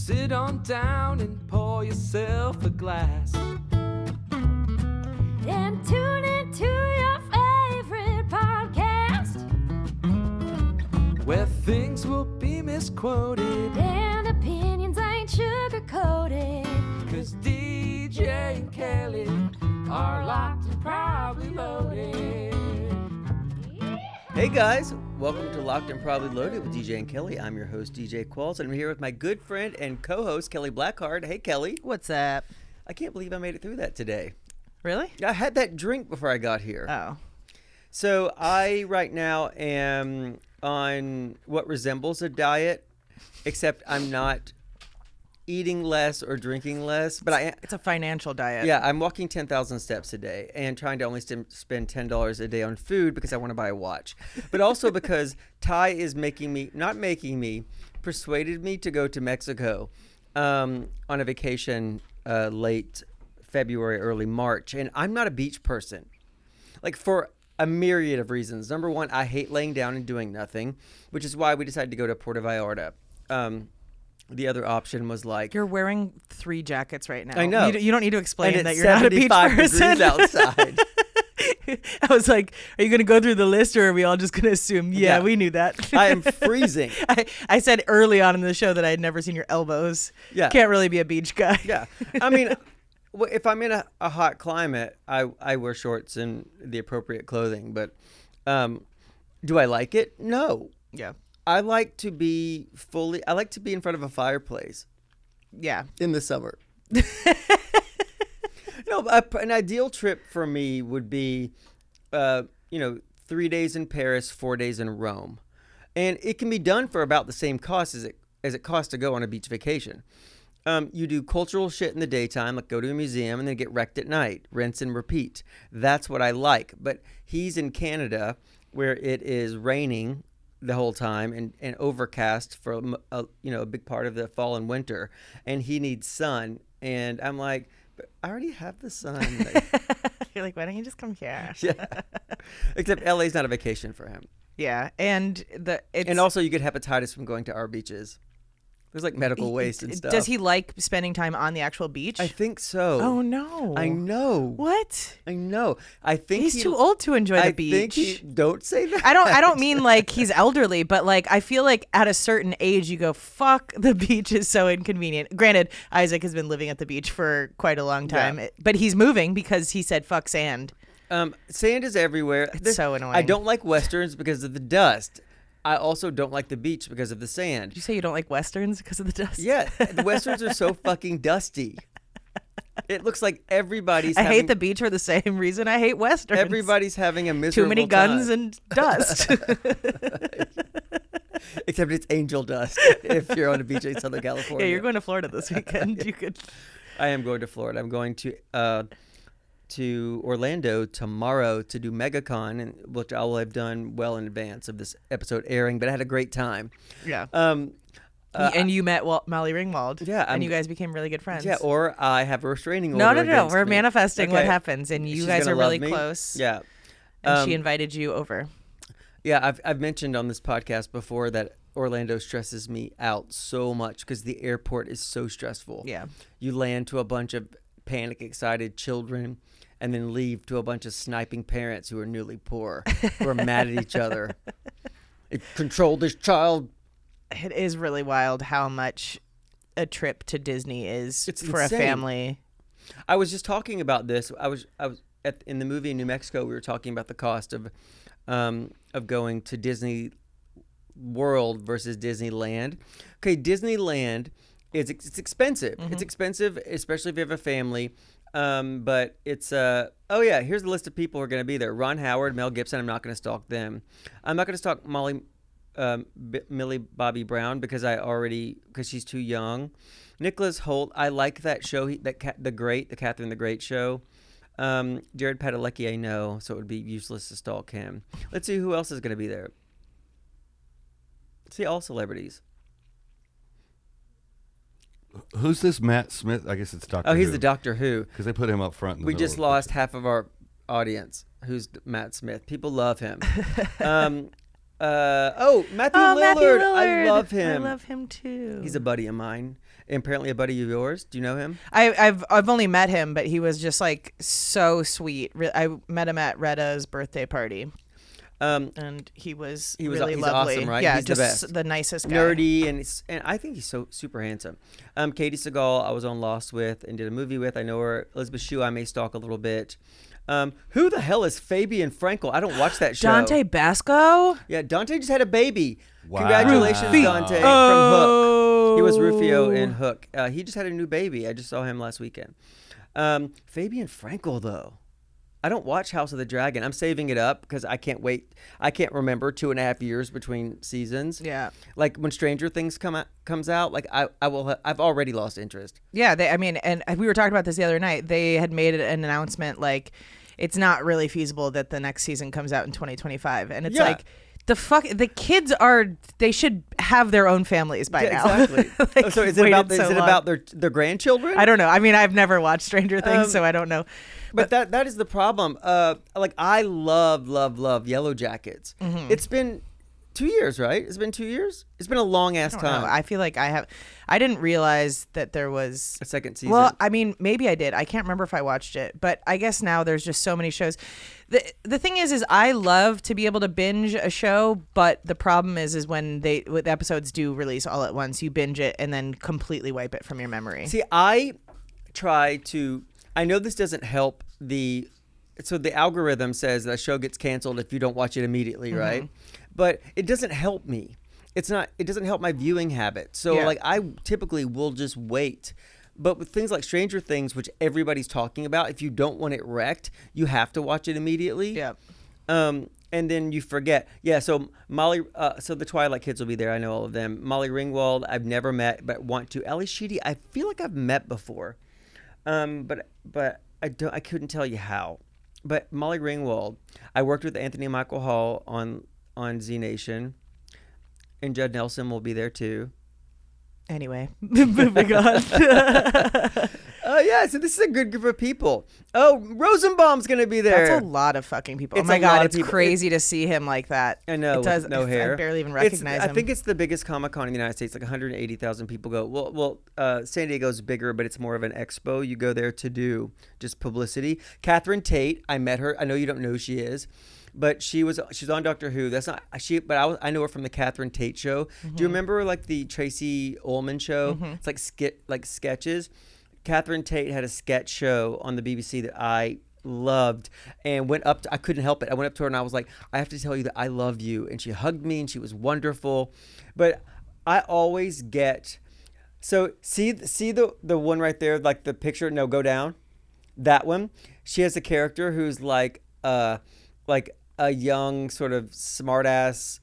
sit on down and pour yourself a glass. And tune into your favorite podcast, where things will be misquoted and opinions ain't sugar-coated. 'Cause DJ and Kelly are locked and probably loaded. Hey guys, welcome to Locked and Probably Loaded with DJ and Kelly. I'm your host, DJ Qualls, and I'm here with my good friend and co-host, Kelly Blackheart. Hey, Kelly. What's up? I can't believe I made it through that today. Really? I had that drink before I got here. Oh. So I, right now, am on what resembles a diet, except I'm not eating less or drinking less. But It's a financial diet. Yeah, I'm walking 10,000 steps a day and trying to only spend $10 a day on food because I want to buy a watch. But also because Ty is persuaded me to go to Mexico on a vacation late February, early March. And I'm not a beach person, like for a myriad of reasons. Number one, I hate laying down and doing nothing, which is why we decided to go to Puerto Vallarta. The other option was like... You're wearing 3 jackets right now. I know. You don't need to explain and that you're not a beach person. Degrees outside. I was like, are you going to go through the list or are we all just going to assume, yeah, we knew that. I am freezing. I said early on in the show that I had never seen your elbows. Yeah. Can't really be a beach guy. Yeah. I mean, if I'm in a hot climate, I wear shorts and the appropriate clothing. But do I like it? No. Yeah. I like to be in front of a fireplace. Yeah. In the summer. No, an ideal trip for me would be, 3 days in Paris, 4 days in Rome. And it can be done for about the same cost as it costs to go on a beach vacation. You do cultural shit in the daytime, like go to a museum and then get wrecked at night, rinse and repeat. That's what I like. But he's in Canada where it is raining the whole time and overcast for a big part of the fall and winter, and he needs sun. And I'm like, but I already have the sun. You're like, why don't you just come here? Yeah. Except LA's not a vacation for him. Yeah. And also you get hepatitis from going to our beaches. There's like medical waste and stuff. Does he like spending time on the actual beach? I think so. Oh, no. I know. What? I know. I think he's too old to enjoy the beach. Don't say that. I don't mean like he's elderly, but like I feel like at a certain age you go, fuck, the beach is so inconvenient. Granted, Isaac has been living at the beach for quite a long time, but he's moving because he said fuck sand. Sand is everywhere. It's so annoying. I don't like westerns because of the dust. I also don't like the beach because of the sand. Did you say you don't like westerns because of the dust? Yeah, the westerns are so fucking dusty. It looks like everybody's I hate the beach for the same reason I hate westerns. Everybody's having a miserable Too many guns and dust. Except it's angel dust if you're on a beach in Southern California. Yeah, you're going to Florida this weekend. You could. I am going to Florida. I'm going to Orlando tomorrow to do MegaCon, which I will have done well in advance of this episode airing, but I had a great time. Yeah. And you met Molly Ringwald. Yeah. And you guys became really good friends. Yeah, or I have a restraining order. No. We're me. manifesting what happens, and you guys are really close. Yeah. And she invited you over. Yeah, I've mentioned on this podcast before that Orlando stresses me out so much because the airport is so stressful. Yeah. You land to a bunch of panic-excited children and then leave to a bunch of sniping parents who are newly poor, who are mad at each other. Control this child. It is really wild how much a trip to Disney is for insane. A family. I was just talking about this. I was in the movie in New Mexico. We were talking about the cost of going to Disney World versus Disneyland. Okay, Disneyland it's expensive. Mm-hmm. It's expensive, especially if you have a family. But it's here's the list of people who are going to be there: Ron Howard, Mel Gibson. I'm not going to stalk them. I'm not going to stalk Millie Bobby Brown because she's too young. Nicholas Hoult, I like that show. The Catherine the Great show. Jared Padalecki, I know, so it would be useless to stalk him. Let's see who else is going to be there. See all celebrities. Who's this Matt Smith? I guess it's Doctor Who. Oh, he's the Doctor Who. Because they put him up front. We just lost half of our audience. Who's Matt Smith? People love him. Matthew Oh, Lillard. Matthew Lillard. I love him. I love him too. He's a buddy of mine. And apparently a buddy of yours. Do you know him? I've only met him, but he was just like so sweet. I met him at Retta's birthday party. And he was really he's lovely. awesome, right? Yeah, He's the just best. the nicest guy. Nerdy, and I think he's so super handsome. Katie Seagal, I was on Lost with and did a movie with. I know her. Elizabeth Shue, I may stalk a little bit. Who the hell is Fabian Frankel? I don't watch that show. Dante Basco? Yeah, Dante just had a baby. Wow. Congratulations, Dante, from Hook. He was Rufio in Hook. He just had a new baby. I just saw him last weekend. Fabian Frankel, though. I don't watch House of the Dragon. I'm saving it up because I can't wait. I can't remember 2.5 years between seasons. Yeah. Like when Stranger Things comes out, like I've already lost interest. Yeah, and we were talking about this the other night. They had made an announcement like it's not really feasible that the next season comes out in 2025. And it's Yeah. like the kids they should have their own families by now. Exactly. Like, So is it waited about long. their grandchildren? I don't know. I mean, I've never watched Stranger Things, so I don't know. But that is the problem. Like I love Yellow Jackets. Mm-hmm. It's been 2 years, right? It's been 2 years. It's been a long ass I don't time. know. I feel like I didn't realize that there was A second season. Well, I mean, maybe I did. I can't remember if I watched it, but I guess now there's just so many shows. The thing is I love to be able to binge a show, but the problem is when the episodes do release all at once, you binge it and then completely wipe it from your memory. See, I try to. I know this doesn't help so the algorithm says that a show gets canceled if you don't watch it immediately, right? But it doesn't help me. It doesn't help my viewing habit. So Yeah. like I typically will just wait. But with things like Stranger Things, which everybody's talking about, if you don't want it wrecked, you have to watch it immediately. Yeah. And then you forget. Yeah, so Molly, so the Twilight kids will be there. I know all of them. Molly Ringwald, I've never met, but want to. Ali Sheedy, I feel like I've met before. But I couldn't tell you how. But Molly Ringwald, I worked with Anthony Michael Hall on Z Nation, and Judd Nelson will be there too. Anyway, moving on. Yeah, so this is a good group of people. Oh, Rosenbaum's gonna be there. That's a lot of fucking people. It's oh my a lot God, of it's people. crazy to see him like that. I know, It does, with no hair. I barely even recognize him. I think it's the biggest Comic-Con in the United States. Like 180,000 people go. Well, San Diego's bigger, but it's more of an expo. You go there to do just publicity. Catherine Tate, I met her. I know you don't know who she is, but she's on Doctor Who. That's not she. But I know her from the Catherine Tate show. Do you remember like the Tracy Ullman show? It's like sketches. Catherine Tate had a sketch show on the BBC that I loved and I couldn't help it. I went up to her and I was like, I have to tell you that I love you. And she hugged me and she was wonderful. But I always get, so see the one right there, like the picture, no, go down. That one, she has a character who's like a young sort of smart ass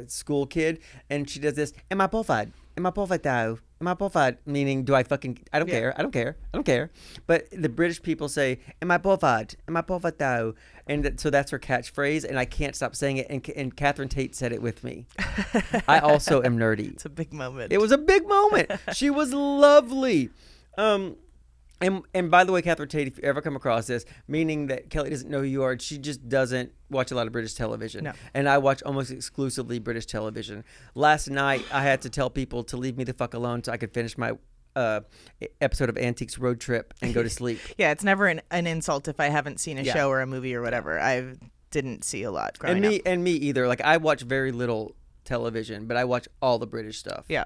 school kid. And she does this, am I qualified? Am I qualified though? Am I qualified? Meaning, I don't care. But the British people say, am I qualified? Am I qualified though? And so that's her catchphrase, and I can't stop saying it. And Catherine Tate said it with me. I also am nerdy. It's a big moment. It was a big moment. She was lovely. And by the way, Catherine Tate, if you ever come across this, meaning that Kelly doesn't know who you are, she just doesn't watch a lot of British television. No. And I watch almost exclusively British television. Last night, I had to tell people to leave me the fuck alone so I could finish my episode of Antiques Road Trip and go to sleep. Yeah, it's never an insult if I haven't seen a Yeah. show or a movie or whatever. I didn't see a lot growing up. And me either. Like, I watch very little television, but I watch all the British stuff. Yeah.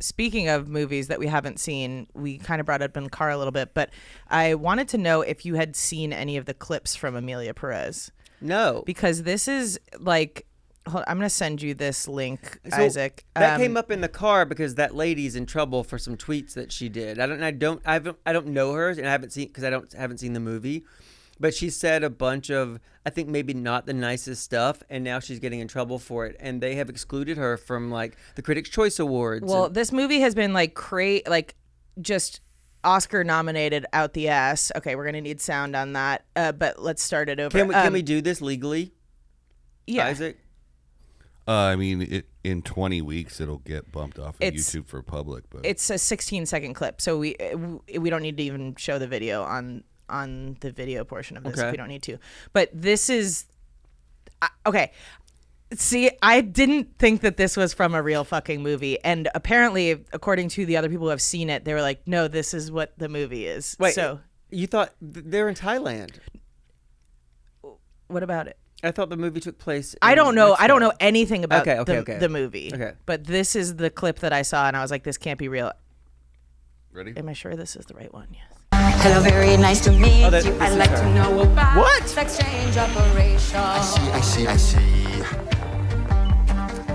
Speaking of movies that we haven't seen, we kind of brought it up in the car a little bit, but I wanted to know if you had seen any of the clips from Amelia Perez. No. Because this is like, I'm going to send you this link, So Isaac. That came up in the car because that lady's in trouble for some tweets that she did. I don't know her, and I haven't seen the movie, but she said a bunch of, I think maybe not the nicest stuff, and now she's getting in trouble for it, and they have excluded her from like the Critics' Choice Awards. Well, this movie has been like just Oscar nominated out the ass. Okay, we're gonna need sound on that, but let's start it over. Can we do this legally? Yeah. Isaac? I mean, in 20 weeks it'll get bumped off of It's- YouTube for public. But It's a 16-second clip, so we don't need to even show the video on the video portion of this if Okay. we don't need to. But this is, Okay. See, I didn't think that this was from a real fucking movie. And apparently, according to the other people who have seen it, they were like, no, this is what the movie is. Wait, so you thought they're in Thailand? what about it? I thought the movie took place. I don't know. I don't know Mexico. anything about Okay. the movie. Okay. But this is the clip that I saw, and I was like, this can't be real. Ready? Am I sure this is the right one? Yes. Hello, very nice to meet Oh, that- you. this I'd is like her. to know about What? sex change operation. I see.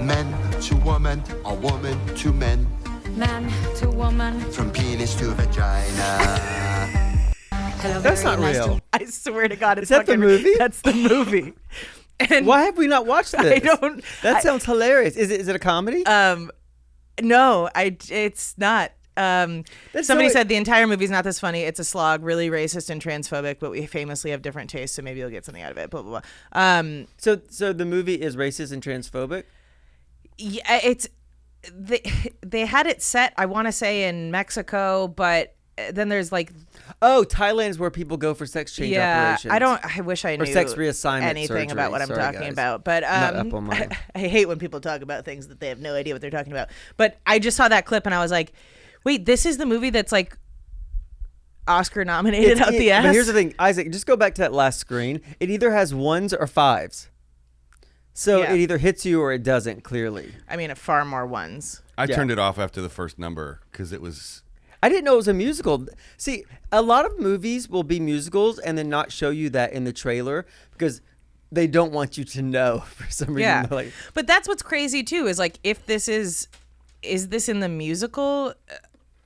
Men to woman, or woman to men, Man to woman. from penis to vagina. Hello, That's very not nice real. I swear to God, it's Is that the fucking movie? That's the movie. And Why have we not watched this? don't- That I- sounds hilarious. Is it a comedy? no, it's not. Somebody so- said the entire movie's not this funny. It's a slog, really racist and transphobic, but we famously have different tastes, so maybe you'll get something out of it. Blah blah blah. So the movie is racist and transphobic. Yeah, it's they had it set, I want to say, in Mexico, but then there's like, Oh, Thailand is where people go for sex change operations. I wish I knew sex reassignment anything about surgery. what I'm Sorry, talking guys. about. But Not up on mine. I hate when people talk about things that they have no idea what they're talking about. But I just saw that clip and I was like, wait, this is the movie that's like Oscar nominated out the ass. But here's the thing, Isaac. Just go back to that last screen. It either has ones or fives. So Yeah. it either hits you or it doesn't. Clearly, I mean, far more ones. I Yeah. turned it off after the first number because it was. I didn't know it was a musical. See, a lot of movies will be musicals and then not show you that in the trailer because they don't want you to know for some reason. Yeah, They're like, but that's what's crazy too. Is like if this is this in the musical?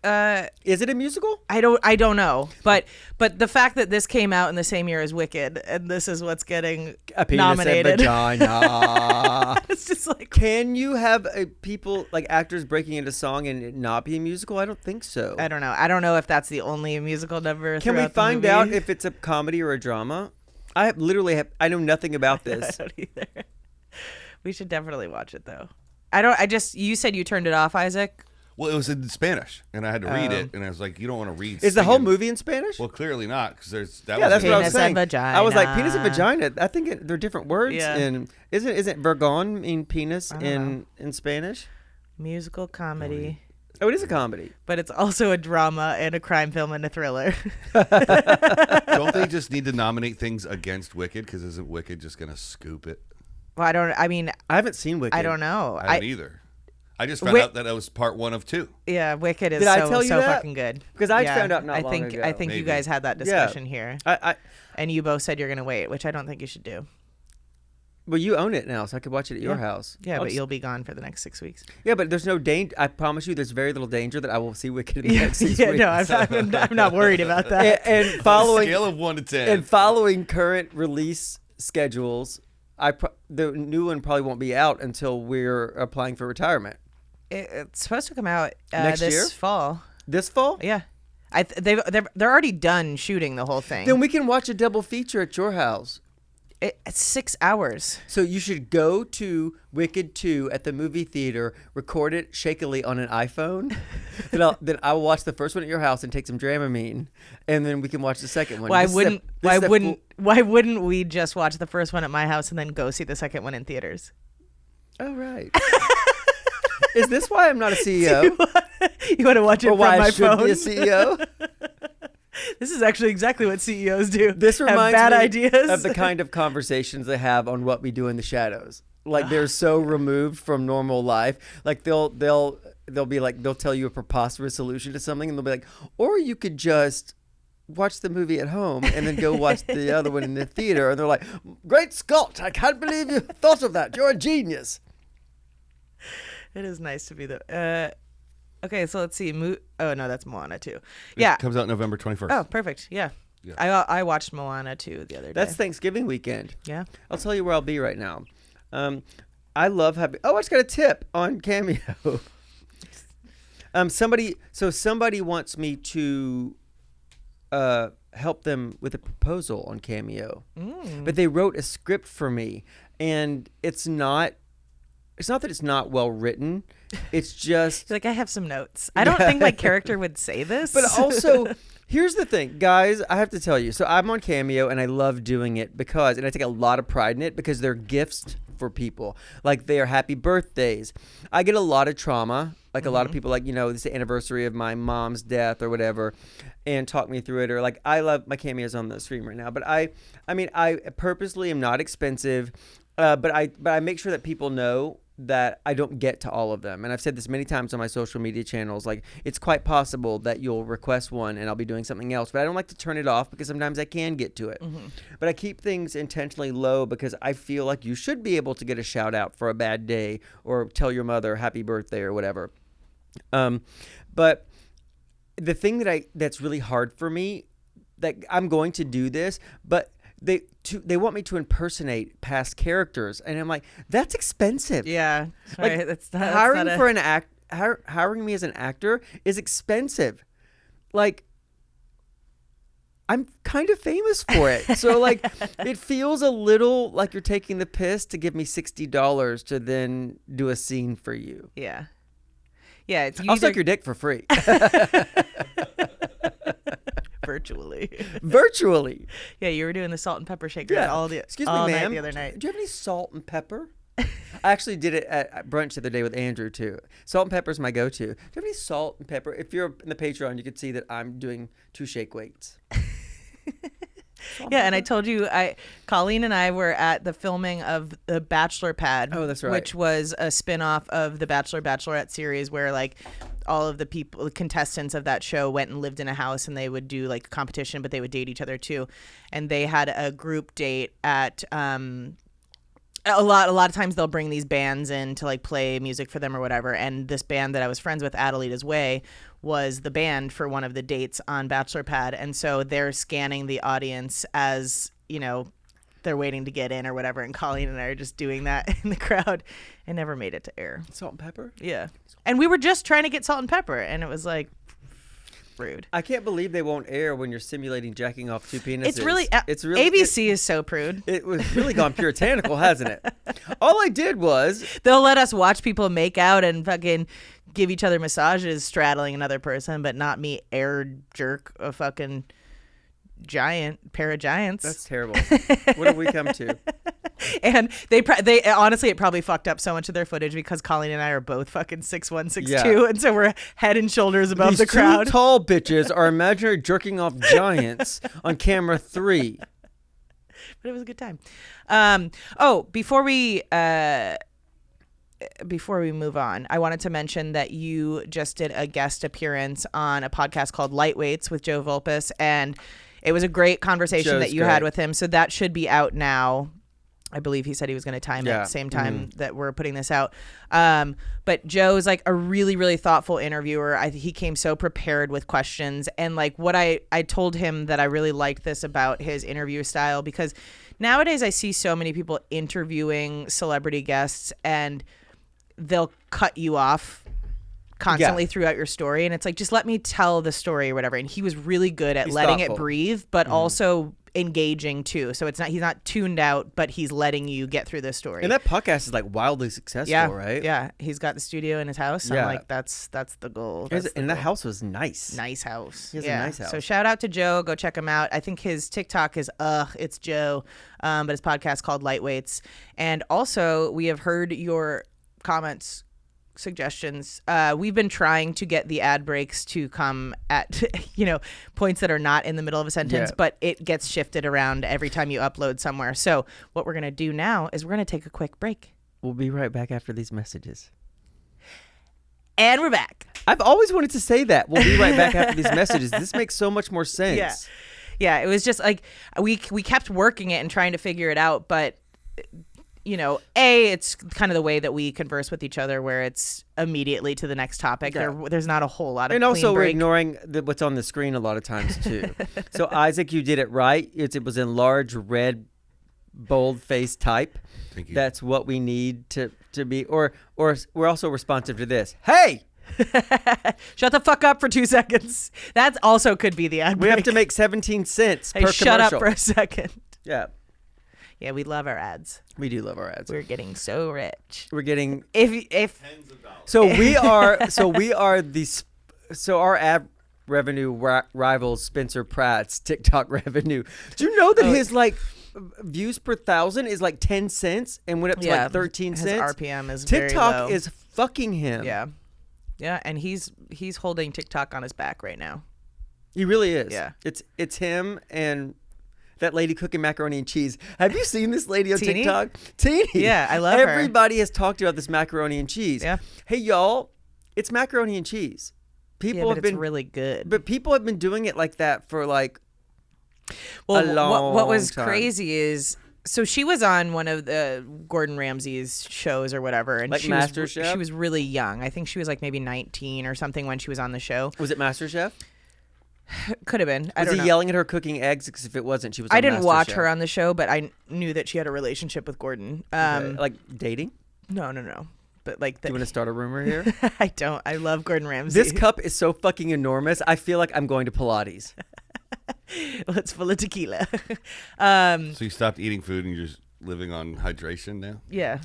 is it a musical? I don't know, but the fact that this came out in the same year as Wicked, and this is what's getting A penis nominated. and vagina. It's just like, Can you have people like actors breaking into song and it not be a musical? I don't think so. I don't know. I don't know if that's the only musical number. Can we throughout the find movie. out if it's a comedy or a drama? I know nothing about I this. don't either. We should definitely watch it though. You said you turned it off, Isaac. Well, it was in Spanish, and I had to read it, and I was like, "You don't want to read." Is the whole singing. movie in Spanish? Well, clearly not, because there's that. Yeah, was that's what I was Penis saying. and I was like penis and vagina. vagina. I think they're different words. Yeah. And isn't vergon mean penis in Spanish? Musical comedy, Oh, it is a comedy. but it's also a drama and a crime film and a thriller. Don't they just need to nominate things against Wicked? Because isn't Wicked just gonna scoop it? Well, I haven't seen Wicked. I don't know. I don't either. I just found Wi- out that it was part 1 of 2. Yeah, Wicked is Did I so tell you so that? fucking good. Because I Yeah, found out not I long think ago. I think you Maybe. guys had that Yeah. discussion here, I and you both said you're gonna wait, which I don't think you should do. well, you own it now, so I could watch it at your house. Yeah, I'll but just- you'll be gone for the next 6 weeks. Yeah, but there's no danger. I promise you, there's very little danger that I will see Wicked in the next 6 yeah, weeks. no, I'm not worried about that. and following Scale of 1 to 10. and following current release schedules, the new one probably won't be out until we're applying for retirement It's supposed to come out Next this year? fall. this fall. Yeah, they're already done shooting the whole thing. Then we can watch a double feature at your house. It's 6 hours. So you should go to Wicked 2 at the movie theater, record it shakily on an iPhone. then I will watch the first one at your house and take some Dramamine, and then we can watch the second one. Why wouldn't we just watch the first one at my house and then go see the second one in theaters? Oh right. Is this why I'm not a CEO? You want to watch it Or from why my I should phone? be a CEO? This is actually exactly what CEOs do. This Have reminds bad me ideas. of the kind of conversations they have on what we do in the shadows. Like they're so removed from normal life. Like they'll be like they'll tell you a preposterous solution to something, and they'll be like, or you could just watch the movie at home and then go watch the other one in the theater. And they're like, great Scott, I can't believe you thought of that. You're a genius. It is nice to be the. Okay, so let's see. Oh no, that's Moana 2. Yeah. It comes out November 21st. Oh, perfect. Yeah. Yeah. I watched Moana 2 the other day. That's Thanksgiving weekend. Yeah. I'll tell you where I'll be right now. I love having. Oh, I just got a tip on Cameo. Somebody wants me to help them with a proposal on Cameo, but they wrote a script for me, and it's not that it's not well written. It's just Like I have some notes. I don't think my character would say this. But also, Here's the thing, guys. I have to tell you. So I'm on Cameo, and I love doing it and I take a lot of pride in it because they're gifts for people. Like, they are happy birthdays. I get a lot of trauma. Like, a lot of people, like, this is the anniversary of my mom's death or whatever, and talk me through it. Or, like, I love my Cameos on the screen right now. But I purposely am not expensive, but I make sure that people know that I don't get to all of them. And I've said this many times on my social media channels. Like, it's quite possible that you'll request one and I'll be doing something else. But I don't like to turn it off because sometimes I can get to it. But I keep things intentionally low because I feel like you should be able to get a shout out for a bad day or tell your mother happy birthday or whatever. But the thing that's really hard for me, that I'm going to do this, but they want me to impersonate past characters, and I'm like, that's expensive. Yeah, like hiring me as an actor is expensive. Like, I'm kind of famous for it, so like it feels a little like you're taking the piss to give me $60 to then do a scene for you. Yeah. Yeah, it's I'll suck your dick for free. Virtually. Yeah, you were doing the salt and pepper shaker all night the other night. Do you have any salt and pepper? I actually did it at brunch the other day with Andrew too. Salt and pepper is my go-to. Do you have any salt and pepper? If you're in the Patreon, you can see that I'm doing 2 shake weights. Yeah, and I told you, Colleen and I were at the filming of the Bachelor Pad. Oh, that's right. Which was a spin-off of the Bachelor Bachelorette series where like all of the contestants of that show went and lived in a house, and they would do like a competition, but they would date each other too. And they had a group date at a lot of times they'll bring these bands in to like play music for them or whatever. And this band that I was friends with, Adelita's Way, was the band for one of the dates on Bachelor Pad. And so they're scanning the audience as, they're waiting to get in or whatever. And Colleen and I are just doing that in the crowd. It never made it to air. Salt and pepper? Yeah. And we were just trying to get salt and pepper, and it was like rude. I can't believe they won't air when you're simulating jacking off 2 penises. It's really ABC is so prude. It was really gone puritanical, hasn't it? All I did was they'll let us watch people make out and fucking give each other massages straddling another person, but not me air jerk a fucking pair of giants. That's terrible. What have we come to? And they honestly, it probably fucked up so much of their footage because Colleen and I are both fucking 6'1", 6'2", and so we're head and shoulders above the crowd. 2 tall bitches are imaginary jerking off giants on camera 3. But it was a good time. Before we move on, I wanted to mention that you just did a guest appearance on a podcast called Lightweights with Joe Vulpes, and it was a great conversation that you had with him. So that should be out now. I believe he said he was going to time it at the same time that we're putting this out. But Joe's like a really, really thoughtful interviewer. He came so prepared with questions. And like what I told him that I really liked this about his interview style, because nowadays I see so many people interviewing celebrity guests and they'll cut you off constantly throughout your story. And it's like, just let me tell the story or whatever. And he was really good at letting it breathe, but also engaging too. So he's not tuned out, but he's letting you get through the story. And that podcast is like wildly successful, right? Yeah. He's got the studio in his house. Yeah. I'm like, that's the goal. That house was nice. Nice house. He has a nice house. So shout out to Joe. Go check him out. I think his TikTok is it's Joe. But his podcast called Lightweights. And also we have heard your comments, suggestions. We've been trying to get the ad breaks to come at points that are not in the middle of a sentence, but it gets shifted around every time you upload somewhere. So what we're gonna do now is we're gonna take a quick break. We'll be right back after these messages. And we're back. I've always wanted to say that. We'll be right back after these messages. This makes so much more sense. Yeah. It was just like we kept working it and trying to figure it out, but it's kind of the way that we converse with each other, where it's immediately to the next topic. Yeah. There's not a whole lot of and also break. we're ignoring what's on the screen a lot of times too. So Isaac, you did it right. It was in large red bold face type. Thank you. That's what we need to be, or we're also responsive to this. Hey, shut the fuck up for 2 seconds. That also could be the ad break. we have to make 17 cents per commercial. Shut up for a second. Yeah, we love our ads. we do love our ads. We're getting so rich. We're getting If Tens of dollars. so we are our ad revenue rivals Spencer Pratt's TikTok revenue. Do you know that his like views per 1,000 is like 10 cents and went up to like 13 his cents? RPM is TikTok very low. is fucking him. Yeah, and he's holding TikTok on his back right now. He really is. Yeah. It's him and that lady cooking macaroni and cheese. Have you seen this lady on Teeny? TikTok? Teeny. Yeah, I love her. Everybody has talked about this macaroni and cheese. Yeah. Hey y'all, it's macaroni and cheese. People but have been it's really good. But people have been doing it like that for like Well, a long what was time. crazy is, so she was on one of the Gordon Ramsay's shows or whatever, and Like she MasterChef? she was really young. I think she was like maybe 19 or something when she was on the show. Was it MasterChef? Could have been. I Was don't he know. yelling at her cooking eggs? Because if it wasn't, she was on I didn't watch MasterChef. her on the show, but I knew that she had a relationship with Gordon. Like dating? No. But like, Do you want to start a rumor here? I don't. I love Gordon Ramsay. This cup is so fucking enormous. I feel like I'm going to Pilates. Well, it's full of tequila. So you stopped eating food and you're just living on hydration now? Yeah.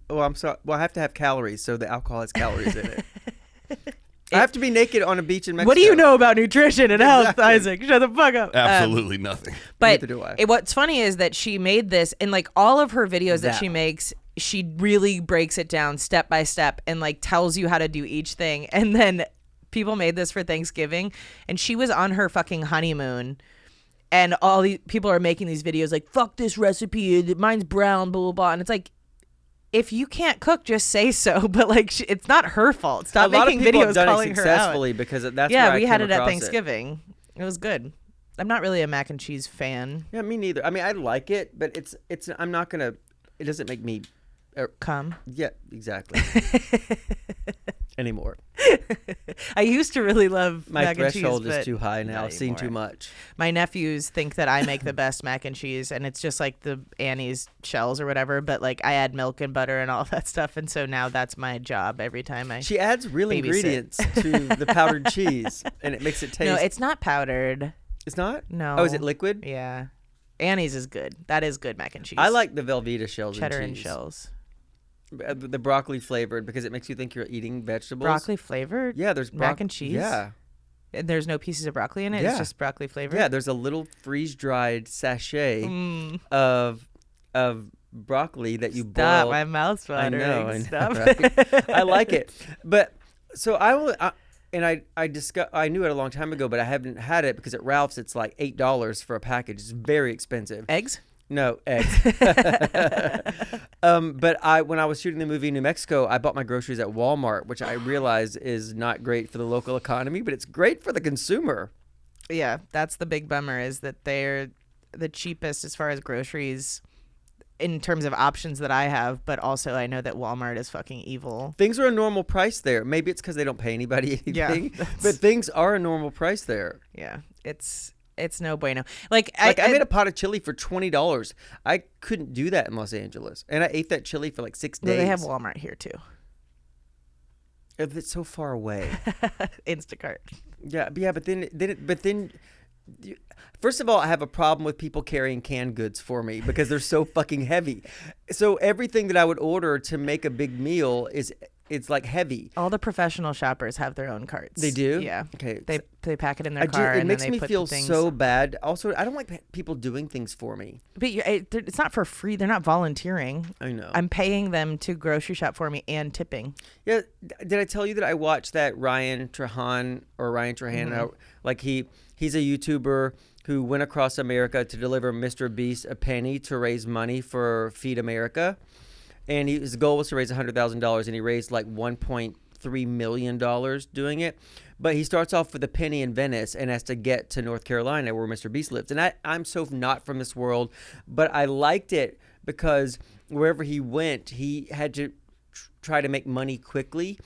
I'm sorry. Well, I have to have calories, so the alcohol has calories in it. I have to be naked on a beach in Mexico. What do you know about nutrition and health, Exactly. Isaac? Shut the fuck up. Absolutely nothing. But Neither do I. what's funny is that she made this, and like all of her videos that she That. makes, she really breaks it down step by step and like tells you how to do each thing. And then people made this for Thanksgiving, and she was on her fucking honeymoon, and all these people are making these videos like, fuck this recipe, mine's brown, blah, blah, blah. And it's like, if you can't cook, just say so. But like, it's not her fault. Stop a lot making of people videos have done calling it her out. successfully because that's Yeah, where I we had came it at across Thanksgiving. It was good. I'm not really a mac and cheese fan. Yeah, me neither. I mean, I like it, but it's. I'm not gonna. It doesn't make me. Come. Yeah, exactly. Anymore. I used to really love My mac and cheese, threshold is but too high now. not I've seen too anymore. much. My nephews think that I make the best mac and cheese, and it's just like the Annie's shells or whatever. But like, I add milk and butter and all that stuff, and so now that's my job every time I. She adds real Babysit. ingredients to the powdered cheese, and it makes it taste. No, it's not powdered. It's not. No. Oh, is it liquid? Yeah, Annie's is good. That is good mac and cheese. I like the Velveeta shells cheddar and and cheese. shells. The broccoli flavored because it makes you think you're eating vegetables. Broccoli flavored. Yeah, there's mac and cheese. Yeah. And there's no pieces of broccoli in it. Yeah. It's just broccoli flavored. Yeah, there's a little freeze-dried sachet Mm. of broccoli that you Stop, boil. my mouth's watering. I know, Stop. right? I like it, but so I knew it a long time ago, but I haven't had it because at Ralph's it's like $8 for a package. It's very expensive. Eggs? No, eggs. But when I was shooting the movie in New Mexico, I bought my groceries at Walmart, which I realize is not great for the local economy, but it's great for the consumer. Yeah, that's the big bummer, is that they're the cheapest as far as groceries in terms of options that I have, but also I know that Walmart is fucking evil. Things are a normal price there. Maybe it's because they don't pay anybody anything, Yeah, but things are a normal price there. Yeah, it's no bueno. Like I made a pot of chili for $20. I couldn't do that in Los Angeles, and I ate that chili for like 6 days. they have Walmart here too. If it's so far away. Instacart. Yeah, but then, first of all, I have a problem with people carrying canned goods for me because they're so fucking heavy. So everything that I would order to make a big meal it's like heavy. All the professional shoppers have their own carts. They do? Yeah. Okay. They pack it in their car. It and makes then they me put feel the things. so bad. Also, I don't like people doing things for me. But it's not for free. They're not volunteering. I know. I'm paying them to grocery shop for me and tipping. Yeah, did I tell you that I watched that Ryan Trahan? Mm-hmm. Like he's a YouTuber who went across America to deliver Mr. Beast a penny to raise money for Feed America, and his goal was to raise $100,000, and he raised like $1.3 million doing it. But he starts off with a penny in Venice and has to get to North Carolina where Mr. Beast lives. And I'm so not from this world, but I liked it because wherever he went, he had to try to make money quickly,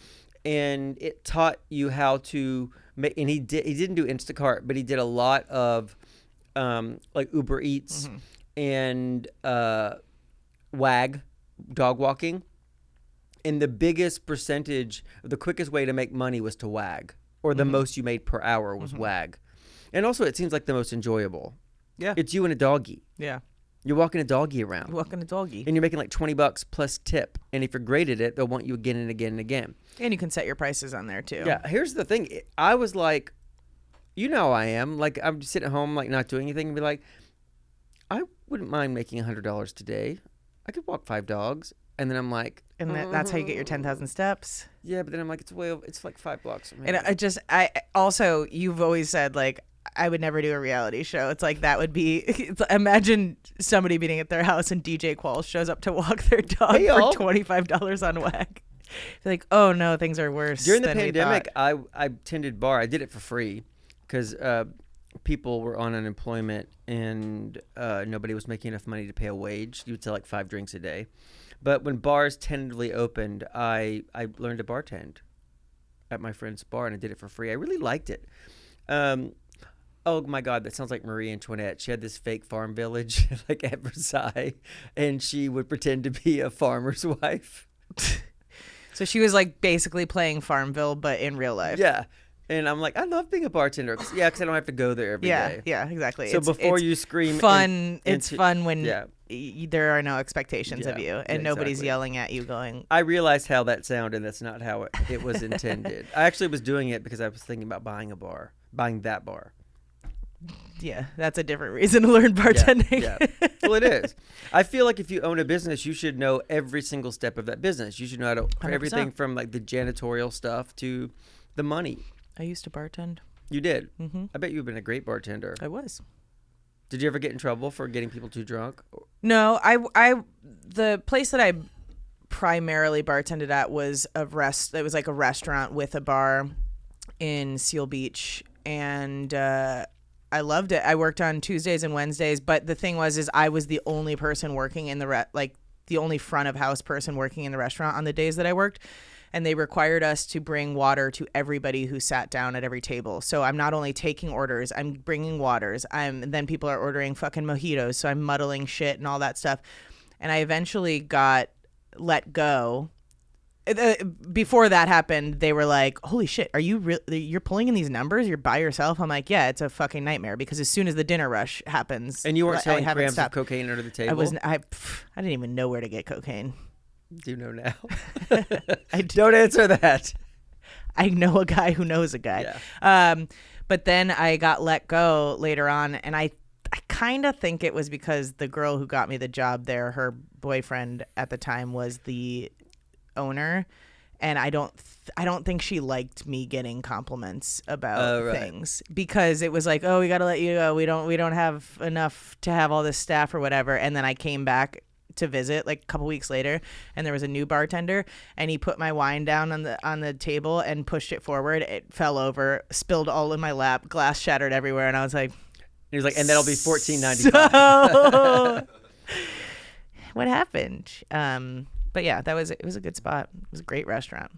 and it taught you how to make. And he didn't do Instacart, but he did a lot of like Uber Eats and WAG, dog walking. And the biggest percentage, the quickest way to make money was to WAG, or the most you made per hour was WAG. And also, it seems like the most enjoyable. Yeah. It's you and a doggy. Yeah. You're walking a doggy around. Walking a doggy. And you're making like $20 plus tip. And if you're great at it, they'll want you again and again and again. And you can set your prices on there too. Yeah. Here's the thing. I was like, you know how I am. Like, I'm just sitting at home, like, not doing anything, and be like, I wouldn't mind making $100 today. I could walk 5 dogs. And then I'm like, And that's how you get your 10,000 steps. yeah, but then I'm like, it's like 5 blocks from And here. I also, you've always said, like, I would never do a reality show. It's like, that would be, imagine somebody being at their house and DJ Qualls shows up to walk their dog Hey, for y'all. $25 on whack. You're like, oh no, things are worse. During the than we pandemic, thought. I tended bar. I did it for free because people were on unemployment and nobody was making enough money to pay a wage. You would sell like 5 drinks a day. But when bars tentatively opened, I learned to bartend at my friend's bar, and I did it for free. I really liked it. Oh my God, that sounds like Marie Antoinette. She had this fake farm village like at Versailles, and she would pretend to be a farmer's wife. So she was like basically playing Farmville, but in real life. Yeah. And I'm like, I love being a bartender. Yeah, because I don't have to go there every day. Yeah, exactly. So before you scream, it's fun when yeah. there are no expectations of Yeah, you and nobody's exactly. yelling at you going, I realized how that sounded. That's not how it was intended. I actually was doing it because I was thinking about buying that bar. yeah, that's a different reason to learn bartending. Yeah. Well, it is. I feel like if you own a business, you should know every single step of that business. You should know how to 100%. everything from like the janitorial stuff to the money. I used to bartend. You did. Mm-hmm. I bet you've been a great bartender. I was. Did you ever get in trouble for getting people too drunk? No, the place that I primarily bartended at was it was like a restaurant with a bar in Seal Beach, and I loved it. I worked on Tuesdays and Wednesdays, but the thing was I was the only person working in the only front of house person working in the restaurant on the days that I worked. And they required us to bring water to everybody who sat down at every table. So I'm not only taking orders, I'm bringing waters. Then people are ordering fucking mojitos, so I'm muddling shit and all that stuff. And I eventually got let go. Before that happened, they were like, "Holy shit, are you you're pulling in these numbers? You're by yourself?" I'm like, "Yeah, it's a fucking nightmare because as soon as the dinner rush happens, And you weren't I selling haven't grams of stopped. cocaine under the table? I didn't even know where to get cocaine. Do you know now? Don't answer that. I know a guy who knows a guy. Yeah. But then I got let go later on, and I kind of think it was because the girl who got me the job there, her boyfriend at the time was the owner, and I don't think she liked me getting compliments about Right. things because it was like, oh, we got to let you go. We don't have enough to have all this staff or whatever. And then I came back to visit like a couple weeks later, and there was a new bartender, and he put my wine down on the table and pushed it forward. It fell over, spilled all in my lap, glass shattered everywhere, and I was like, He was like, and that'll be $14.95. so what happened? But yeah, it was a good spot. It was a great restaurant.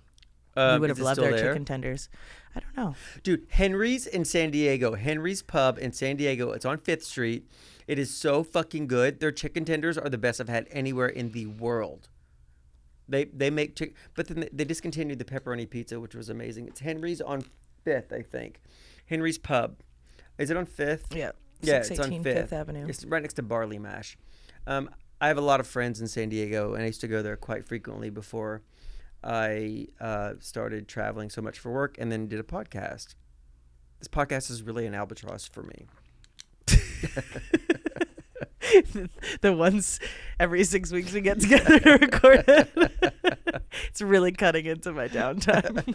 You would have is it loved still their there? chicken tenders. I don't know. Dude, Henry's in San Diego. Henry's Pub in San Diego. It's on 5th Street. It is so fucking good. Their chicken tenders are the best I've had anywhere in the world. They make chicken, but then they discontinued the pepperoni pizza, which was amazing. It's Henry's on 5th, I think. Henry's Pub. Is it on 5th? Yeah. Yeah, it's on 618 5th. Fifth Avenue. It's right next to Barley Mash. I have a lot of friends in San Diego, and I used to go there quite frequently before I started traveling so much for work and then did a podcast. This podcast is really an albatross for me. The ones every 6 weeks we get together to record it. It's really cutting into my downtime.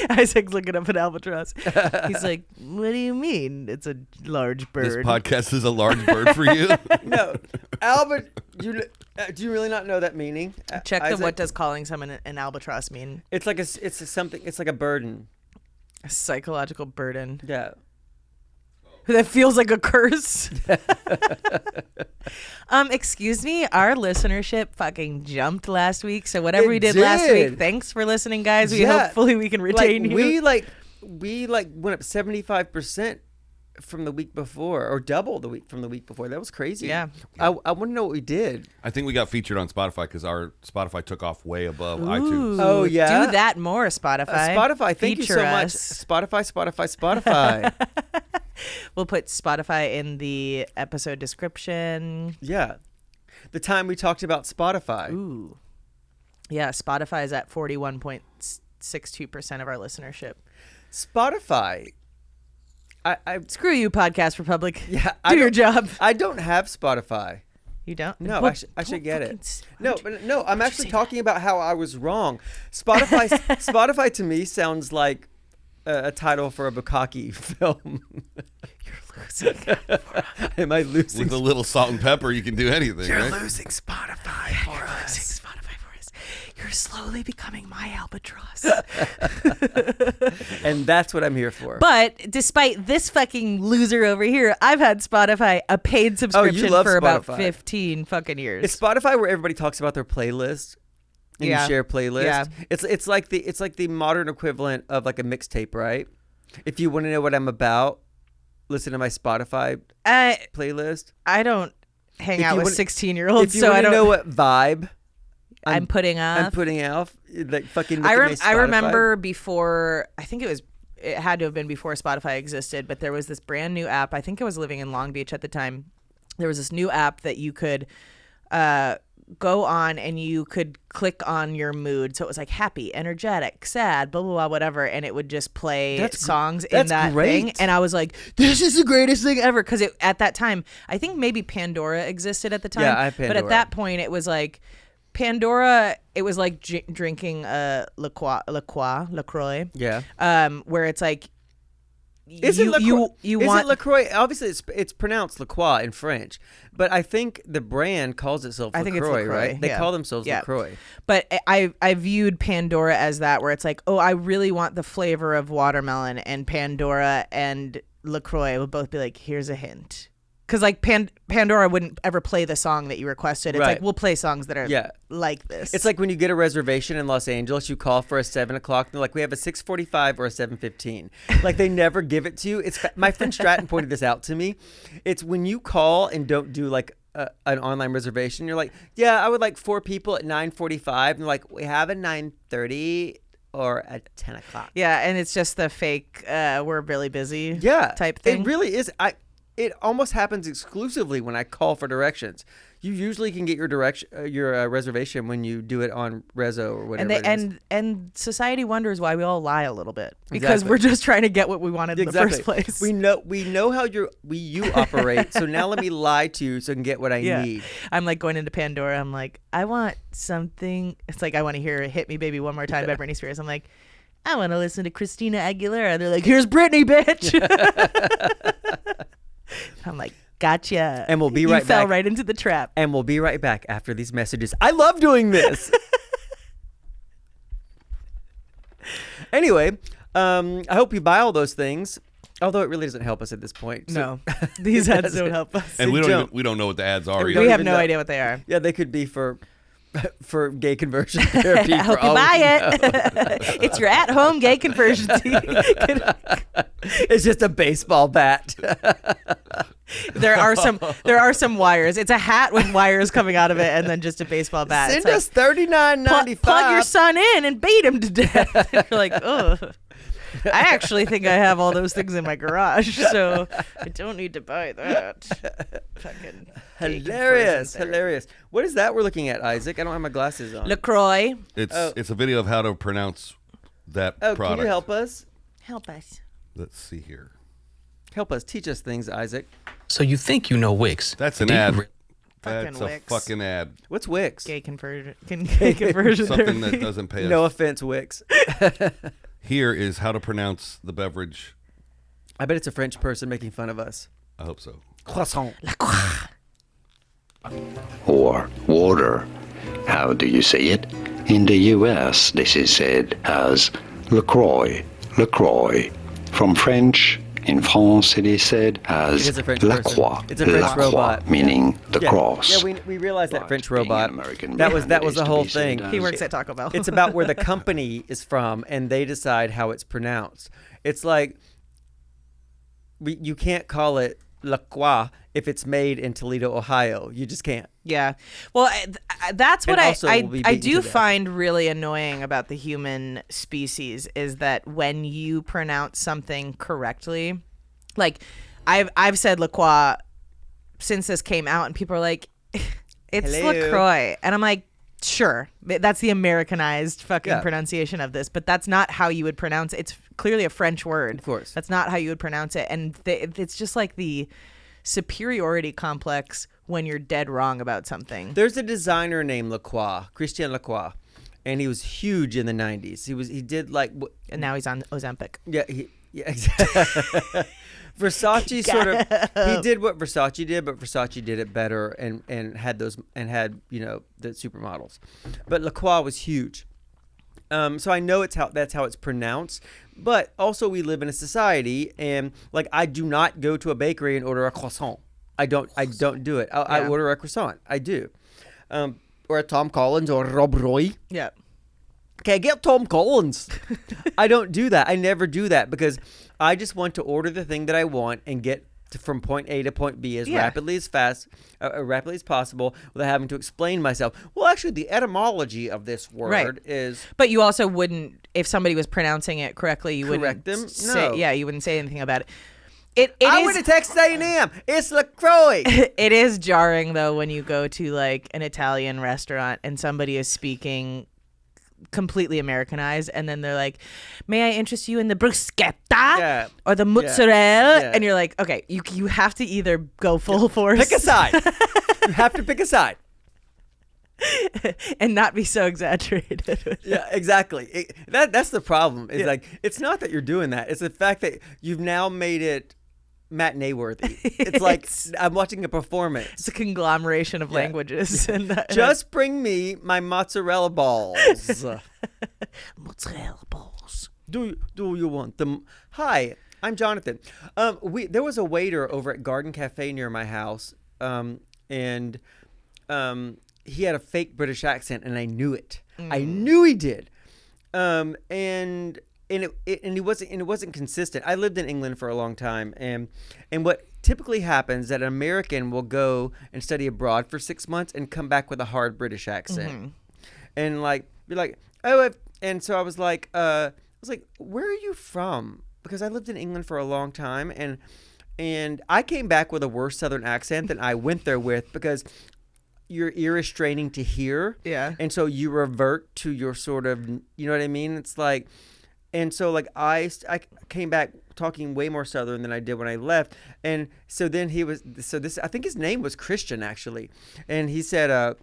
Isaac's looking up at albatross. He's like, what do you mean it's a large bird? This podcast is a large bird for you. No, Albert, do you really not know that meaning? Check Isaac? what does calling someone an albatross mean? It's like it's like a burden. A psychological burden. Yeah. That feels like a curse. Excuse me, our listenership fucking jumped last week. So whatever It we did last week, did. thanks for listening, guys. Yeah. Hopefully we can retain you. We went up 75% from the week before, or double from the week before. That was crazy. Yeah. I want to know what we did. I think we got featured on Spotify because our Spotify took off way above Ooh, iTunes. Oh, yeah? Do that more, Spotify. Spotify, thank you Feature so much. us. Spotify. We'll put Spotify in the episode description. Yeah. The time we talked about Spotify. Ooh. Yeah, Spotify is at 41 0.62% of our listenership. Spotify. I Screw you, Podcast Republic. yeah. Do your job. I don't have Spotify. You don't? No, Well, I should get fucking it. No. I'm actually talking about how I was wrong. Spotify to me sounds like a title for a Bukkake film. You're losing. Am I losing? With a little salt and pepper, you can do anything, right? losing Spotify for us. Spotify for us. You're slowly becoming my albatross. And that's what I'm here for. But despite this fucking loser over here, I've had Spotify a paid subscription love for about Spotify. 15 fucking years. It's Spotify where everybody talks about their playlist and Yeah. you share playlists. Yeah. It's like the modern equivalent of like a mixtape, right? If you want to know what I'm about, listen to my Spotify playlist. I don't hang If out you with wanna- 16-year-olds, If you so I want to don't know what vibe I'm putting up. I'm putting out, like fucking. I look at my Spotify. remember before, I think it had to have been before Spotify existed, but there was this brand new app. I think I was living in Long Beach at the time. There was this new app that you could go on and you could click on your mood. So it was like happy, energetic, sad, blah, blah, blah, whatever. And it would just play songs in that's that great. thing. And I was like, this is the greatest thing ever. Because at that time, I think maybe Pandora existed at the time. Yeah, I have But at Pandora. that point, it was like, Pandora, it was like drinking La Croix. Yeah. Where it's like Is it LaCroix? you Is want it LaCroix? Obviously, it's pronounced La Croix in French, but I think the brand calls itself I LaCroix, think it's LaCroix, right? They yeah. call themselves Yeah. LaCroix. But I viewed Pandora as that, where it's like, oh, I really want the flavor of watermelon, and Pandora and LaCroix would both be like, here's a hint. Because like Pandora wouldn't ever play the song that you requested. It's Right. like, we'll play songs that are Yeah. like this. It's like when you get a reservation in Los Angeles, you call for a 7 o'clock. They're like, we have a 6:45 or a 7:15. Like they never give it to you. It's my friend Stratton pointed this out to me. It's when you call and don't do like an online reservation. You're like, yeah, I would like 4 people at 9:45. And they're like, we have a 9:30 or at 10 o'clock. Yeah, and it's just the fake, we're really busy Yeah, type thing. It really is. It almost happens exclusively when I call for directions. You usually can get your reservation when you do it on Rezo or whatever. And society wonders why we all lie a little bit, because Exactly. we're just trying to get what we wanted in the first place. We know how you operate. So now let me lie to you so I can get what I need. I'm like going into Pandora. I'm like, I want something. It's like I want to hear "Hit Me, Baby, One More Time" by Britney Spears. I'm like, I want to listen to Christina Aguilera. They're like, here's Britney, bitch. I'm like, gotcha. And we'll be you right fell back. right into the trap. And we'll be right back after these messages. I love doing this. Anyway, I hope you buy all those things. Although it really doesn't help us at this point. So. No, these ads don't help us. And we don't. don't know what the ads are We either. We have even no know. idea what they are. Yeah, they could be for gay conversion therapy. I hope for you all we buy know. it. It's your at-home gay conversion tea. It's just a baseball bat. There are some wires. It's a hat with wires coming out of it, and then just a baseball bat. Send It's us $39.95. plug your son in and beat him to death. You're like, oh. I actually think I have all those things in my garage, so I don't need to buy that. Fucking gay Hilarious, conversion hilarious. What is that we're looking at, Isaac? I don't have my glasses on. LaCroix, It's a video of how to pronounce that Oh, product. can you help us? help us. Let's see here. Help us. Teach us things, Isaac. So you think you know Wix? That's an Do you ad. re- That's a Wix. fucking ad. What's Wix? Gay conversion. Gay conversion. Something that therapy. doesn't pay us. No offense, Wix. Here is how to pronounce the beverage. I bet it's a French person making fun of us. I hope so. Croissant. Or water. How do you say it? In the US, this is said as La Croix, La Croix. From French, in France, it is said as It is a French La person. Croix, It's a French La Croix, robot. meaning the Yeah, cross. Yeah, we realized that But French being an robot. American That was brand, it the is to whole be said thing. as He works at Taco Bell. It's about where the company is from, and they decide how it's pronounced. It's like you can't call it La Croix if it's made in Toledo, Ohio. You just can't. Yeah. Well, that's what And I also will be I beaten do to death. find really annoying about the human species is that when you pronounce something correctly, like I've said La Croix since this came out, and people are like, it's Hello. LaCroix, and I'm like, Sure, that's the Americanized fucking Yeah. pronunciation of this, but that's not how you would pronounce it. It's clearly a French word. Of course. That's not how you would pronounce it. And it's just like the superiority complex when you're dead wrong about something. There's a designer named Lacroix, Christian Lacroix, and he was huge in the 90s. He did like And now he's on Ozempic. yeah, exactly. Versace sort of he did what Versace did, but Versace did it better and had the supermodels. But Lacroix was huge. So I know that's how it's pronounced, but also we live in a society, and like I do not go to a bakery and order a croissant. I don't do it. I order a croissant. I do, or a Tom Collins or a Rob Roy. Yeah. Okay, get Tom Collins. I don't do that. I never do that because I just want to order the thing that I want and get from point A to point B as rapidly as possible without having to explain myself. Well, actually, the etymology of this word is. But you also wouldn't, if somebody was pronouncing it correctly, you Correct wouldn't them? No. you wouldn't say anything about it. I went to Texas A&M. It's LaCroix. It is jarring though when you go to like an Italian restaurant and somebody is speaking completely Americanized, and then they're like, "May I interest you in the bruschetta or the mozzarella?" Yeah. And you're like, "Okay, you have to either go full force, Pick a side. You have to pick a side. and not be so exaggerated." Yeah, exactly. That's the problem. It's like it's not that you're doing that. It's the fact that you've now made it matinee worthy. It's like I'm watching a performance. It's a conglomeration of languages. And Just bring me my mozzarella balls. mozzarella balls. Do you want them? Hi, I'm Jonathan. There was a waiter over at Garden Cafe near my house, and he had a fake British accent, and I knew it. I knew he did. And it wasn't consistent. I lived in England for a long time, and what typically happens that an American will go and study abroad for 6 months and come back with a hard British accent, and like be like, and so I was like, where are you from? Because I lived in England for a long time, and I came back with a worse Southern accent than I went there with because your ear is straining to hear, and so you revert to your sort of, you know what I mean? It's like. And so, like, I came back talking way more Southern than I did when I left. And so then I think his name was Christian, actually. And he said, I'm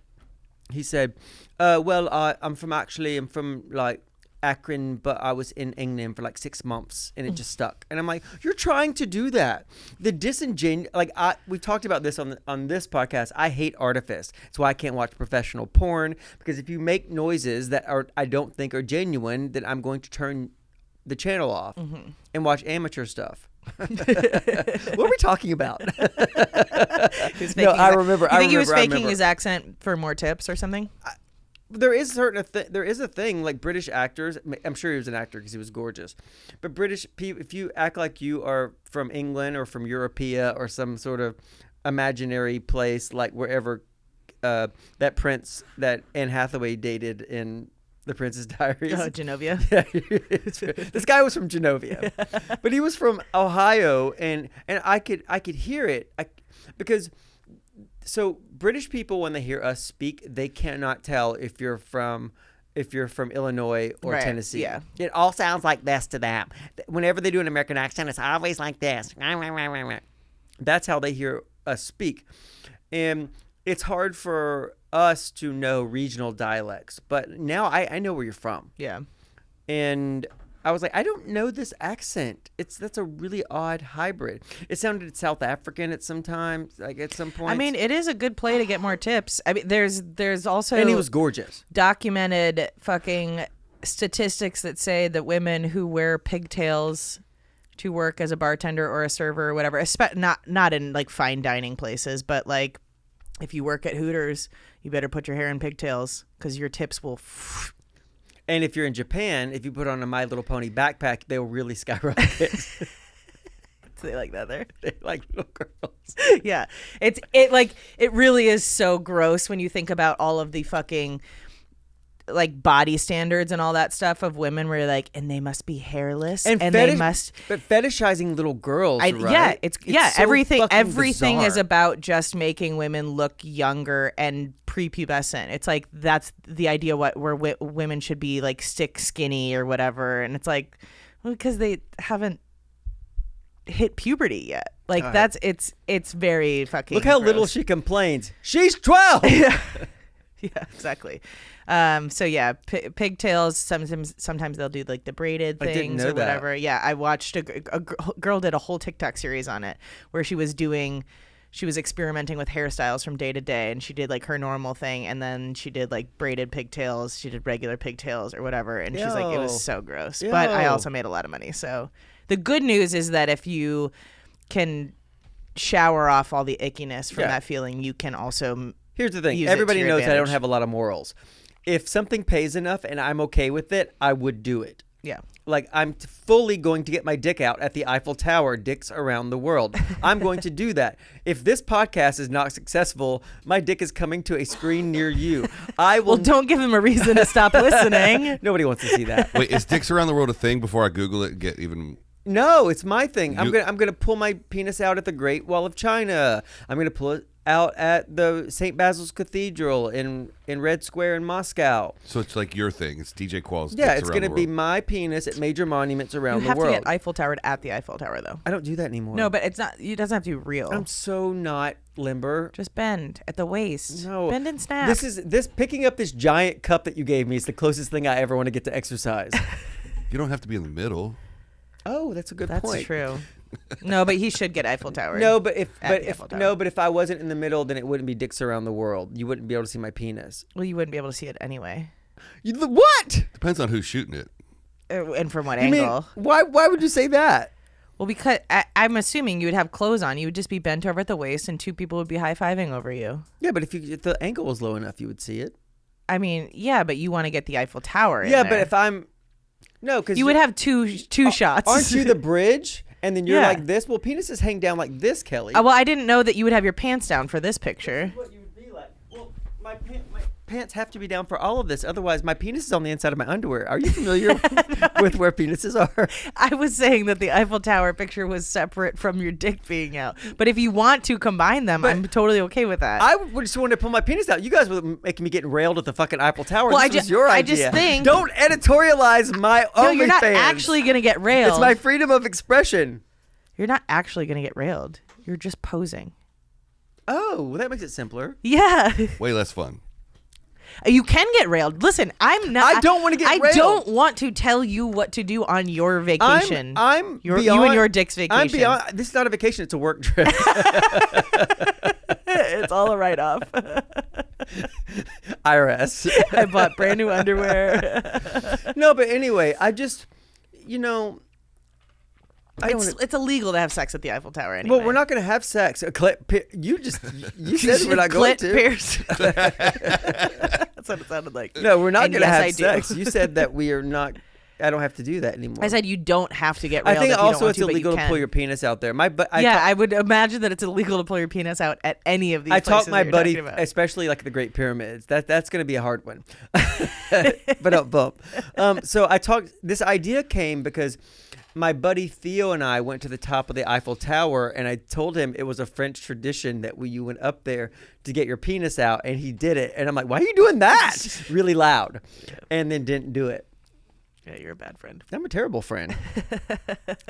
from, like, Akron, but I was in England for, like, 6 months, and it just stuck. And I'm like, you're trying to do that. The we talked about this on this podcast. I hate artifice. It's why I can't watch professional porn, because if you make noises that I don't think are genuine, then I'm going to turn the channel off and watch amateur stuff. What are we talking about? I remember. You think he was faking his accent for more tips or something? There is a thing like British actors. I'm sure he was an actor because he was gorgeous. But British people, if you act like you are from England or from Europea or some sort of imaginary place, like wherever that prince that Anne Hathaway dated in The Princess Diaries. Oh, Genovia. This guy was from Genovia, but he was from Ohio, and I could hear it because. So British people, when they hear us speak, they cannot tell if you're from Illinois or Tennessee. Yeah. It all sounds like this to them. Whenever they do an American accent, it's always like this. That's how they hear us speak. And it's hard for us to know regional dialects. But now I know where you're from. Yeah. And I was like, I don't know this accent. That's a really odd hybrid. It sounded South African at some times, like at some point. I mean, it is a good play to get more tips. I mean, there's also and he was gorgeous. Documented fucking statistics that say that women who wear pigtails to work as a bartender or a server or whatever, not in like fine dining places, but like if you work at Hooters, you better put your hair in pigtails because your tips will. And if you're in Japan, if you put on a My Little Pony backpack, they'll really skyrocket. So they like that there. They like little girls. Yeah, it really is so gross when you think about all of the fucking like body standards and all that stuff of women where you're like, and they must be hairless and they must. But fetishizing little girls, right? Yeah, it's so everything bizarre. is about just making women look younger and prepubescent. It's like that's the idea where women should be like stick skinny or whatever, and it's like because they haven't hit puberty yet. Like that's it's very fucking. Look how gross. little she complains. She's 12. Yeah, exactly. So yeah, pigtails. Sometimes they'll do like the braided I didn't things know or whatever. that. Yeah, I watched a girl did a whole TikTok series on it where she was experimenting with hairstyles from day to day, and she did like her normal thing, and then she did like braided pigtails. She did regular pigtails or whatever, and she's like, it was so gross. But I also made a lot of money. So the good news is that if you can shower off all the ickiness from that feeling, you can also. Here's the thing. Use it Everybody to your knows I don't advantage. have a lot of morals. If something pays enough and I'm okay with it, I would do it. Yeah. Like I'm fully going to get my dick out at the Eiffel Tower, dicks around the world. I'm going to do that. If this podcast is not successful, my dick is coming to a screen near you. I will. Well, don't give him a reason to stop listening. Nobody wants to see that. Wait, is Dicks Around the World a thing? Before I Google it and get even... No, it's my thing. I'm gonna pull my penis out at the Great Wall of China. I'm gonna pull it out at the St. Basil's Cathedral in Red Square in Moscow. So it's like your thing. It's DJ Qualls. Yeah, Dicks it's Around gonna the be World. my penis at major monuments around You the have world. to get Eiffel Towered at the Eiffel Tower, though. I don't do that anymore. No, but it's not. It doesn't have to be real. I'm so not limber. Just bend at the waist. No, Bend and snap. This picking up this giant cup that you gave me is the closest thing I ever want to get to exercise. You don't have to be in the middle. Oh, that's a good point. That's true. No, but he should get Eiffel Tower. No, but if Eiffel Tower. if I wasn't in the middle, then it wouldn't be dicks around the world. You wouldn't be able to see my penis. Well, you wouldn't be able to see it anyway. What? Depends on who's shooting it. And from what You mean, angle? why would you say that? Well, because I'm assuming you would have clothes on. You would just be bent over at the waist, and two people would be high-fiving over you. Yeah, but if the angle was low enough, you would see it. I mean, yeah, but you want to get the Eiffel Tower in Yeah, there. but if I'm because you would have two shots. Aren't you the bridge? And then you're Yeah. like this. Well, penises hang down like this, Kelly. Well, I didn't know that you would have your pants down for this picture. What you would be like? Well, my pants have to be down for all of this. Otherwise, my penis is on the inside of my underwear. Are you familiar with where penises are? I was saying that the Eiffel Tower picture was separate from your dick being out. But if you want to combine them, I'm totally okay with that. I would just want to pull my penis out. You guys were making me getting railed at the fucking Eiffel Tower. Well, This was your I idea. just think- Don't editorialize my no, OnlyFans. you're not actually going to get railed. It's my freedom of expression. You're not actually going to get railed. You're just posing. Oh, well, that makes it simpler. Yeah. Way less fun. You can get railed. Listen, I'm not. I don't wanna get I railed. don't want to tell you what to do on your vacation. I'm you beyond, and your dick's vacation. I'm beyond. This is not a vacation. It's a work trip. It's all a write-off. IRS. I bought brand new underwear. No, but anyway, I just, I don't wanna- It's illegal to have sex at the Eiffel Tower anyway. Well, we're not going to have sex. You said we're not going Clit to. pierce. That's what it sounded like. No, we're not And going to yes, have I do. sex. You said that we are not. I don't have to do that anymore. I said you don't have to get I railed. think if you also don't want it's to, but you illegal to can. pull your penis out there. I would imagine that it's illegal to pull your penis out at any of these I places taught my that you're buddy, talking about. especially like the Great Pyramids. That's going to be a hard one. But don't bump. So this idea came because my buddy Theo and I went to the top of the Eiffel Tower, and I told him it was a French tradition that you went up there to get your penis out, and he did it. And I'm like, why are you doing that? Really loud. And then didn't do it. Yeah, you're a bad friend. I'm a terrible friend.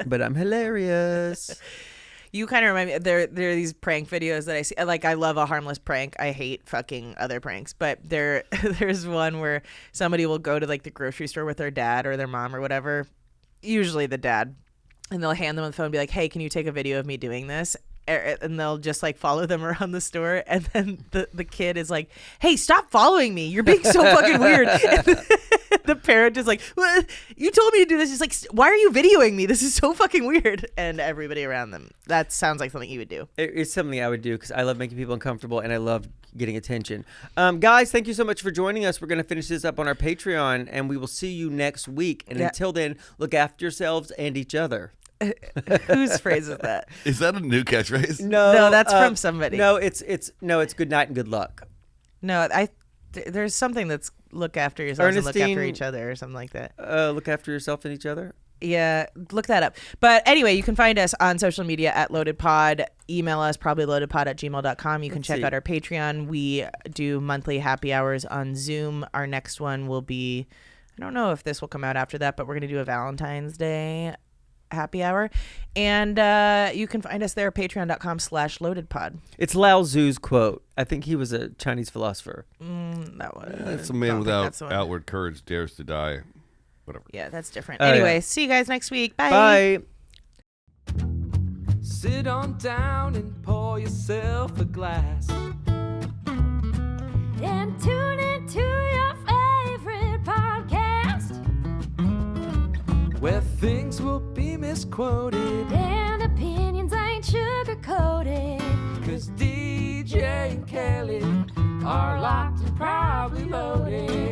But I'm hilarious. You kind of remind me. There are these prank videos that I see. Like, I love a harmless prank. I hate fucking other pranks. But there's one where somebody will go to like the grocery store with their dad or their mom or whatever. Usually the dad, and they'll hand them the phone and be like, hey, can you take a video of me doing this? And they'll just like follow them around the store, and then the kid is like, hey, stop following me, you're being so fucking weird. And the parent is like, what? You told me to do this. He's like, why are you videoing me? This is so fucking weird. And everybody around them, that sounds like something you would do. It's something I would do because I love making people uncomfortable and I love getting attention. Guys, thank you so much for joining us. We're going to finish this up on our Patreon, and we will see you next week. And until then, look after yourselves and each other. Whose phrase is that? Is that a new catchphrase? No, that's from somebody. No, it's good night and good luck. No, There's something that's look after yourselves and look after Ernestine- each other or something like that. Look after yourself and each other. Yeah, look that up. But anyway, you can find us on social media at LoadedPod. Email us, probablyloadedpod@gmail.com. You can Let's check see. out our Patreon. We do monthly happy hours on Zoom. Our next one will be, I don't know if this will come out after that, but we're going to do a Valentine's Day happy hour. And you can find us there, patreon.com/loadedpod. It's Lao Tzu's quote. I think he was a Chinese philosopher. That was, It's a man don't think without that's the one. outward courage dares to die. Whatever. Yeah, that's different. Oh, Anyway, yeah. see you guys next week. Bye. Bye. Sit on down and pour yourself a glass. And tune into your favorite podcast. Where things will be misquoted. And opinions ain't sugar-coated. 'Cause DJ and Kelly are locked and probably loaded.